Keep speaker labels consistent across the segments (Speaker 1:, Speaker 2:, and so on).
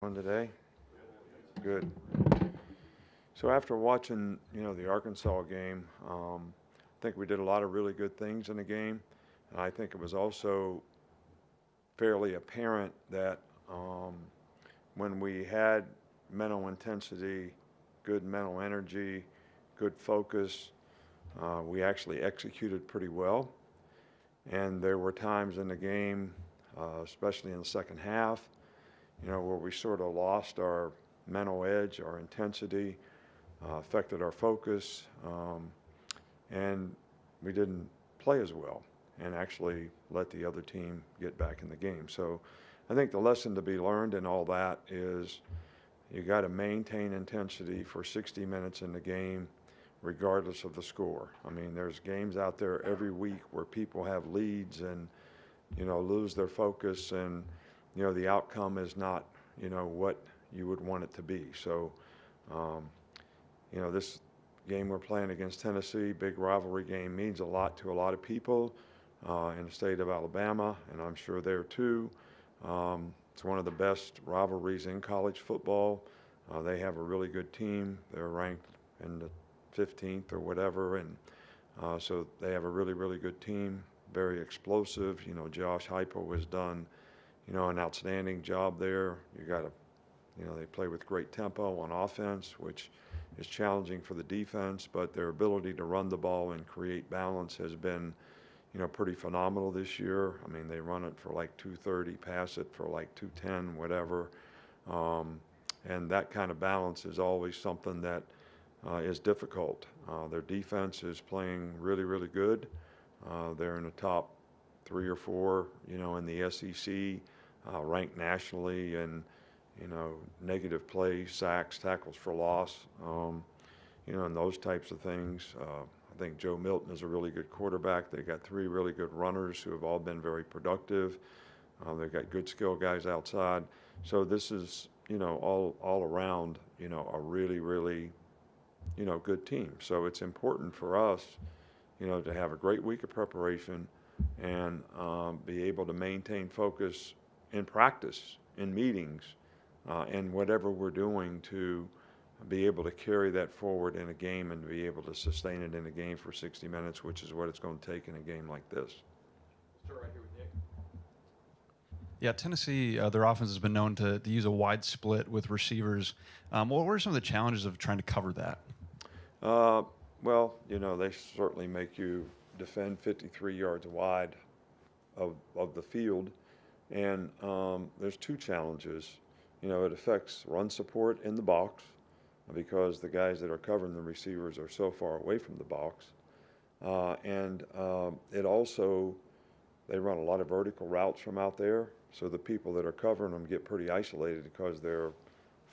Speaker 1: On today? Good. So after watching, the Arkansas game, I think we did a lot of really good things in the game. And I think it was also fairly apparent that when we had mental intensity, good mental energy, good focus, we actually executed pretty well. And there were times in the game, especially in the second half, where we sort of lost our mental edge, our intensity, affected our focus, and we didn't play as well and actually let the other team get back in the game. So I think the lesson to be learned in all that is you got to maintain intensity for 60 minutes in the game regardless of the score. I mean, there's games out there every week where people have leads and, lose their focus and, the outcome is not, what you would want it to be. So, um, this game we're playing against Tennessee, big rivalry game, means a lot to a lot of people in the state of Alabama, and I'm sure there too. It's one of the best rivalries in college football. They have a really good team. They're ranked in the 15th or whatever, and so they have a really, really good team, very explosive. Josh Heupel has done, an outstanding job there. They play with great tempo on offense, which is challenging for the defense, but their ability to run the ball and create balance has been, pretty phenomenal this year. I mean, they run it for like 230, pass it for like 210, whatever. And that kind of balance is always something that is difficult. Their defense is playing really, really good. They're in the top 3 or 4, in the SEC, ranked nationally, and negative plays, sacks, tackles for loss, and those types of things. I think Joe Milton is a really good quarterback. They got 3 really good runners who have all been very productive. They've got good skill guys outside. So this is, all around, a really, really, good team. So it's important for us, to have a great week of preparation and be able to maintain focus in practice, in meetings, and whatever we're doing to be able to carry that forward in a game and be able to sustain it in a game for 60 minutes, which is what it's going to take in a game like this.
Speaker 2: Start right here with Nick.
Speaker 3: Yeah, Tennessee, their offense has been known to use a wide split with receivers. What were some of the challenges of trying to cover that?
Speaker 1: Uh, well, they certainly make you defend 53 yards wide of the field. And there's 2 challenges. It affects run support in the box because the guys that are covering the receivers are so far away from the box. And it also, they run a lot of vertical routes from out there. So the people that are covering them get pretty isolated because they're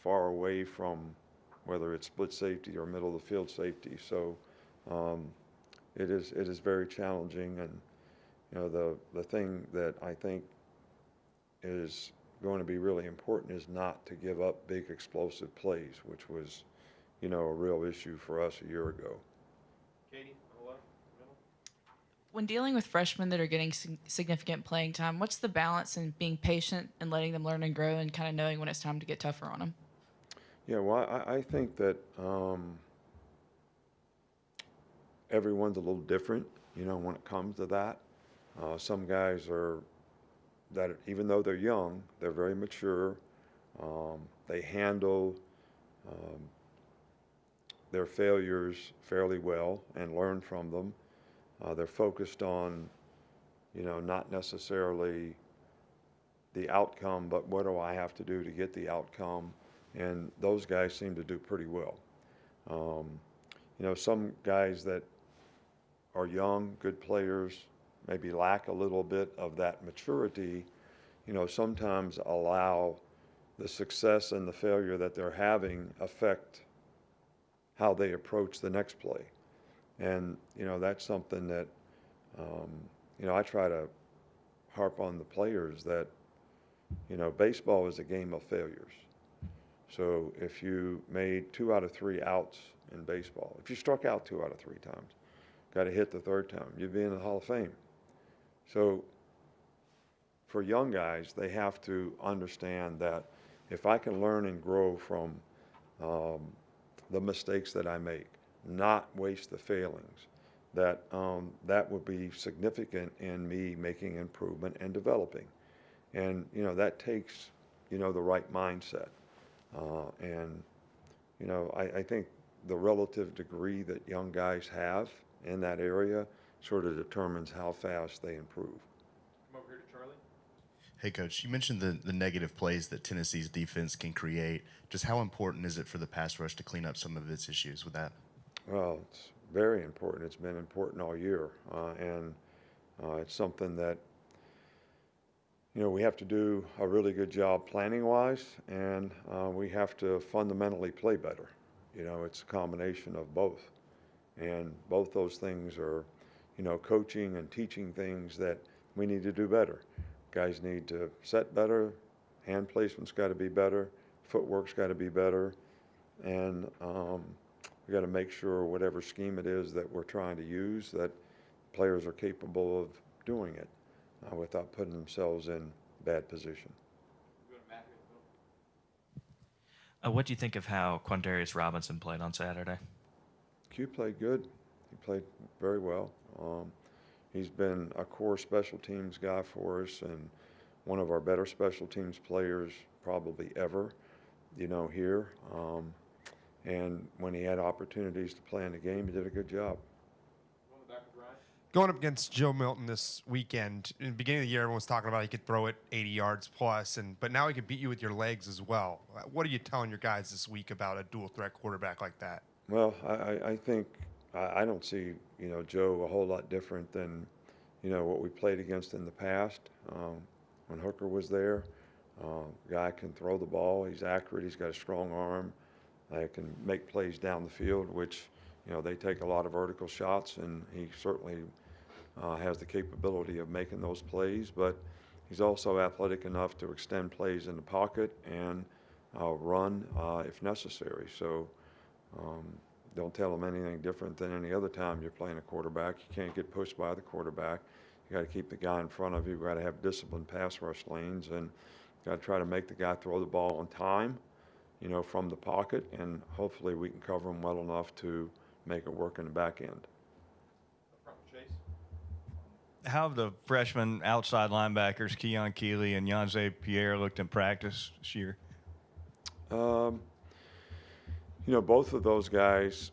Speaker 1: far away from whether it's split safety or middle of the field safety. So it is very challenging. And, the thing that I think is going to be really important is not to give up big explosive plays, which was, a real issue for us a year ago.
Speaker 2: Katie, on the left, middle.
Speaker 4: When dealing with freshmen that are getting significant playing time, what's the balance in being patient and letting them learn and grow and kind of knowing when it's time to get tougher on them?
Speaker 1: Yeah, well, I think that everyone's a little different, when it comes to that. Some guys are that even though they're young, they're very mature. They handle um, their failures fairly well and learn from them. They're focused on, not necessarily the outcome, but what do I have to do to get the outcome? And those guys seem to do pretty well. Um, some guys that are young, good players, maybe lack a little bit of that maturity, sometimes allow the success and the failure that they're having affect how they approach the next play. And, that's something that, I try to harp on the players that, baseball is a game of failures. So if you made 2 out of 3 outs in baseball, if you struck out 2 out of 3 times, got to hit the 3rd time, you'd be in the Hall of Fame. So for young guys, they have to understand that if I can learn and grow from the mistakes that I make, not waste the failings, that would be significant in me making improvement and developing. And, that takes, the right mindset. And, I think the relative degree that young guys have in that area sort of determines how fast they improve.
Speaker 2: Come over here to Charlie.
Speaker 5: Hey, Coach, you mentioned the negative plays that Tennessee's defense can create. Just how important is it for the pass rush to clean up some of its issues with that?
Speaker 1: Well, it's very important. It's been important all year. And it's something that, we have to do a really good job planning-wise, and we have to fundamentally play better. It's a combination of both. And both those things are, coaching and teaching things that we need to do better. Guys need to set better, hand placement's got to be better, footwork's got to be better, and we got to make sure whatever scheme it is that we're trying to use, that players are capable of doing it without putting themselves in bad position.
Speaker 2: Go to Matt here in the middle.
Speaker 6: What do you think of how Quandarius Robinson played on Saturday?
Speaker 1: Q played good. He played very well. He's been a core special teams guy for us and one of our better special teams players probably ever, here. And when he had opportunities to play in the game, he did a good job.
Speaker 2: Go in the back with Ryan.
Speaker 7: Going up against Joe Milton this weekend, in the beginning of the year, everyone was talking about he could throw it 80 yards plus, but now he could beat you with your legs as well. What are you telling your guys this week about a dual threat quarterback like that?
Speaker 1: Well, I think I don't see, Joe a whole lot different than, what we played against in the past. When Hooker was there, guy can throw the ball. He's accurate. He's got a strong arm. Can make plays down the field, which, they take a lot of vertical shots, and he certainly has the capability of making those plays. But he's also athletic enough to extend plays in the pocket and run if necessary. So don't tell him anything different than any other time you're playing a quarterback. You can't get pushed by the quarterback. You got to keep the guy in front of you. You got to have disciplined pass rush lanes, and got to try to make the guy throw the ball on time, from the pocket, and hopefully we can cover him well enough to make it work in the back end.
Speaker 2: Up front with Chase.
Speaker 8: How have the freshman outside linebackers, Keon Keeley and Yanze Pierre, looked in practice this year?
Speaker 1: Both of those guys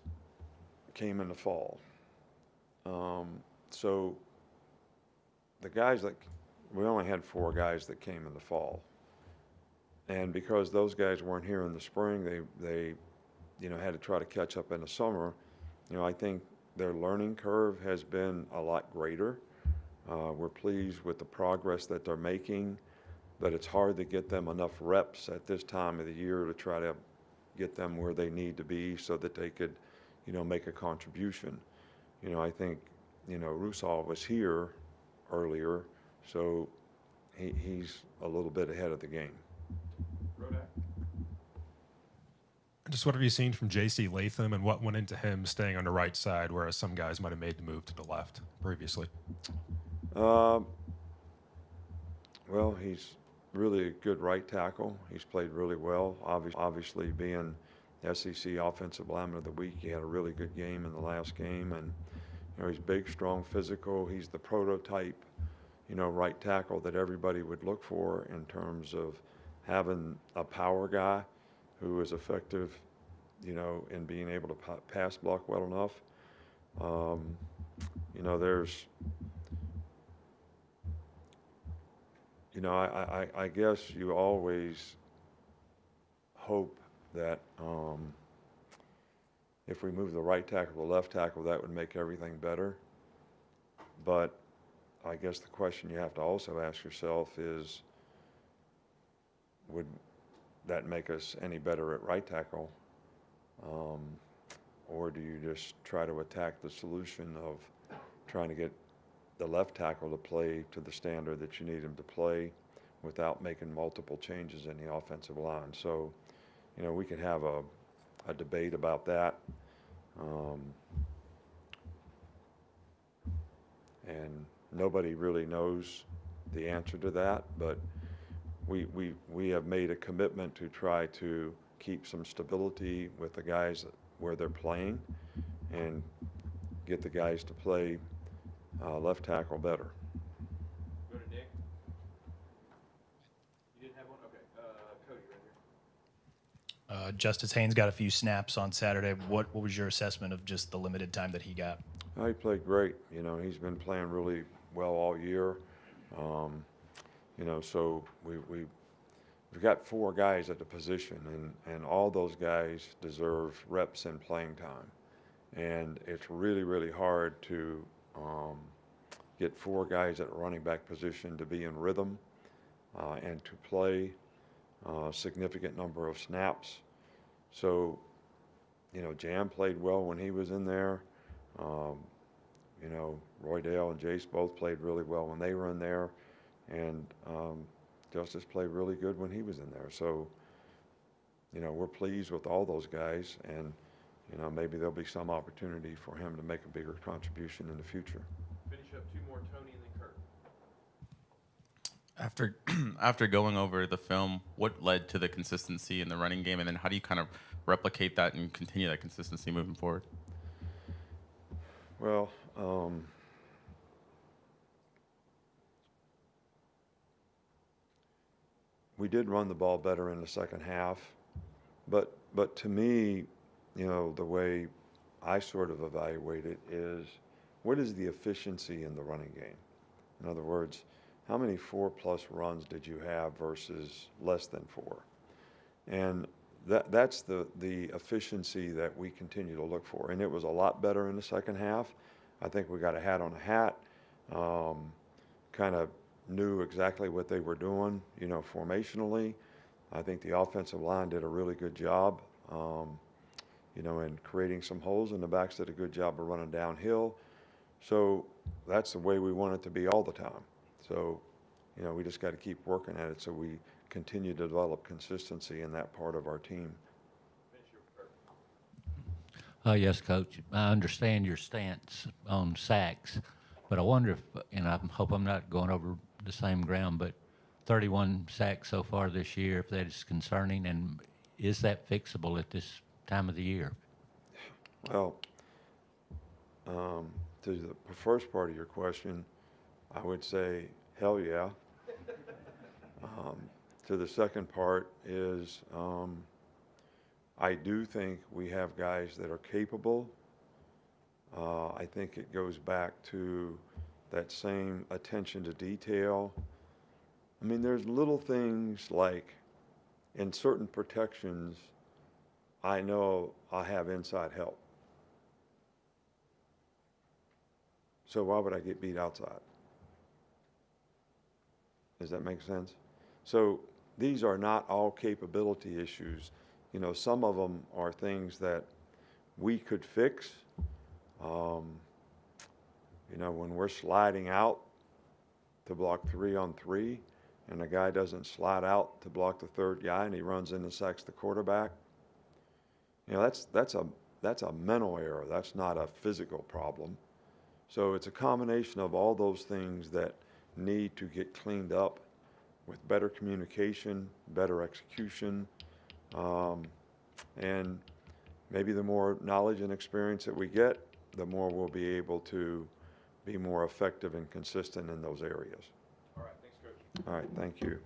Speaker 1: came in the fall. So the guys we only had 4 guys that came in the fall. And because those guys weren't here in the spring, they had to try to catch up in the summer. I think their learning curve has been a lot greater. We're pleased with the progress that they're making, but it's hard to get them enough reps at this time of the year to try to get them where they need to be so that they could, make a contribution. I think, Rusal was here earlier, so he's a little bit ahead of the game.
Speaker 2: Rodak.
Speaker 9: Just what have you seen from JC Latham, and what went into him staying on the right side, whereas some guys might have made the move to the left previously?
Speaker 1: Well, he's really a good right tackle. He's played really well. Obviously, being SEC Offensive Lineman of the Week, he had a really good game in the last game, and he's big, strong, physical. He's the prototype, right tackle that everybody would look for in terms of having a power guy who is effective, in being able to pass block well enough. There's, I guess you always hope that if we move the right tackle to the left tackle, that would make everything better. But I guess the question you have to also ask yourself is, would that make us any better at right tackle? Or do you just try to attack the solution of trying to get the left tackle to play to the standard that you need him to play without making multiple changes in the offensive line? So, we could have a debate about that. And nobody really knows the answer to that, but we have made a commitment to try to keep some stability with the guys where they're playing and get the guys to play left tackle better.
Speaker 2: Go to Nick. You didn't have one? Okay. Cody, right here.
Speaker 10: Justice Haynes got a few snaps on Saturday. What was your assessment of just the limited time that he got?
Speaker 1: Oh, he played great. You know, he's been playing really well all year. You know, so we've got 4 guys at the position, and all those guys deserve reps and playing time. And it's really, really hard to get 4 guys at running back position to be in rhythm and to play a significant number of snaps. So, you know, Jam played well when he was in there. You know, Roydale and Jace both played really well when they were in there. And Justice played really good when he was in there. So, you know, we're pleased with all those guys, and, you know, maybe there'll be some opportunity for him to make a bigger contribution in the future.
Speaker 2: Finish up 2 more, Tony, and then Kurt.
Speaker 11: After going over the film, what led to the consistency in the running game, and then how do you kind of replicate that and continue that consistency moving forward?
Speaker 1: Well, we did run the ball better in the second half, but to me, you know, the way I sort of evaluate it is, what is the efficiency in the running game? In other words, how many 4+ runs did you have versus less than 4? And that's the efficiency that we continue to look for. And it was a lot better in the second half. I think we got a hat on a hat, kind of knew exactly what they were doing, you know, formationally. I think the offensive line did a really good job, you know, in creating some holes, and the backs did a good job of running downhill. So that's the way we want it to be all the time. So, you know, we just got to keep working at it so we continue to develop consistency in that part of our team.
Speaker 12: Yes, Coach. I understand your stance on sacks, but I wonder if, and I hope I'm not going over the same ground, but 31 sacks so far this year, if that is concerning, and is that fixable at this time of the year?
Speaker 1: Well, to the first part of your question, I would say, hell yeah. To the second part is, I do think we have guys that are capable. I think it goes back to that same attention to detail. I mean, there's little things like in certain protections, I know I have inside help. So why would I get beat outside? Does that make sense? So these are not all capability issues. You know, some of them are things that we could fix. You know, when we're sliding out to block 3-on-3 and the guy doesn't slide out to block the third guy and he runs in and sacks the quarterback, you know, that's a mental error. That's not a physical problem. So it's a combination of all those things that need to get cleaned up with better communication, better execution, and maybe the more knowledge and experience that we get, the more we'll be able to be more effective and consistent in those areas.
Speaker 2: All right, thanks, Coach.
Speaker 1: All right, thank you.